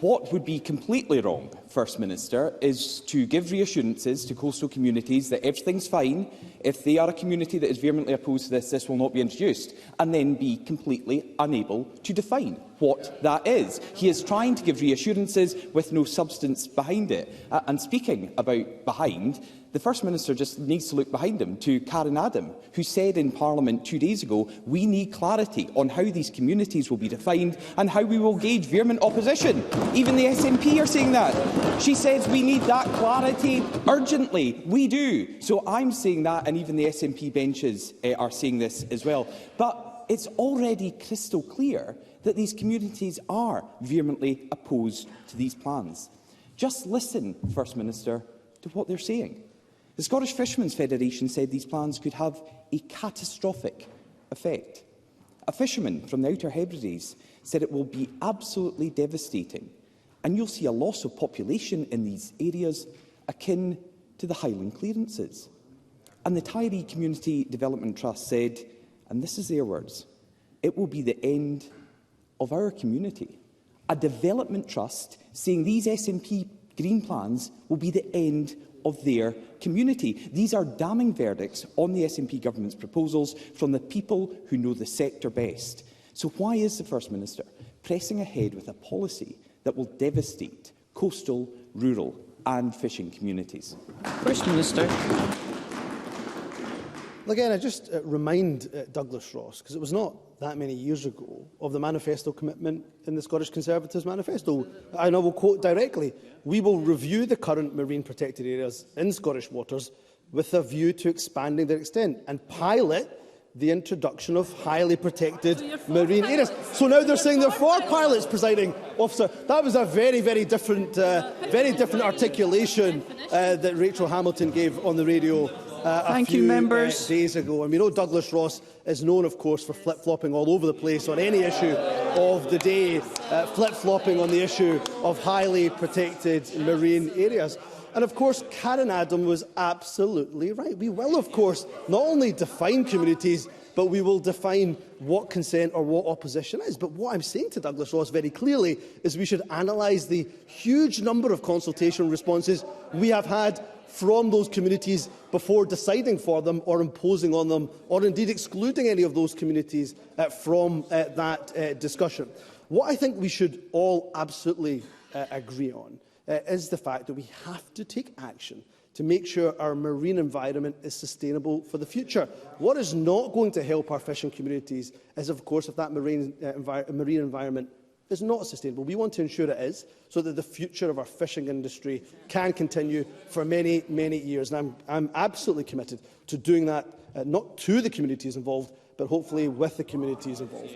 What would be completely wrong, First Minister, is to give reassurances to coastal communities that everything's fine. If they are a community that is vehemently opposed to this, this will not be introduced, and then be completely unable to define what that is. He is trying to give reassurances with no substance behind it. And speaking about behind, the First Minister just needs to look behind him to Karen Adam, who said in Parliament 2 days ago, we need clarity on how these communities will be defined and how we will gauge vehement opposition. Even the SNP are saying that. She says we need that clarity urgently. We do. So I'm saying that, and even the SNP benches are saying this as well. But it's already crystal clear that these communities are vehemently opposed to these plans. Just listen, First Minister, to what they're saying. The Scottish Fishermen's Federation said these plans could have a catastrophic effect. A fisherman from the Outer Hebrides said it will be absolutely devastating, and you'll see a loss of population in these areas akin to the Highland clearances. And the Tyree Community Development Trust said, and this is their words, it will be the end of our community. A development trust saying these SNP green plans will be the end of their community. These are damning verdicts on the SNP government's proposals from the people who know the sector best. So why is the First Minister pressing ahead with a policy that will devastate coastal, rural and fishing communities? First Minister. Again, I just remind Douglas Ross, because it was not that many years ago, of the manifesto commitment in the Scottish Conservatives manifesto. And I will quote directly, we will review the current marine protected areas in Scottish waters with a view to expanding their extent and pilot the introduction of highly protected marine areas. So now they're saying there are 4 pilots, presiding officer. That was a very, very different articulation that Rachel Hamilton gave on the radio a few days ago. And we know Douglas Ross is known, of course, for flip-flopping all over the place on any issue of the day, flip-flopping on the issue of highly protected marine areas. And of course, Karen Adam was absolutely right. We will, of course, not only define communities, but we will define what consent or what opposition is. But what I'm saying to Douglas Ross very clearly is we should analyse the huge number of consultation responses we have had from those communities before deciding for them or imposing on them, or indeed excluding any of those communities from that discussion. What I think we should all absolutely agree on is the fact that we have to take action to make sure our marine environment is sustainable for the future. What is not going to help our fishing communities is, of course, if that marine environment is not sustainable. We want to ensure it is, so that the future of our fishing industry can continue for many, many years. And I'm absolutely committed to doing that, not to the communities involved, but hopefully with the communities involved.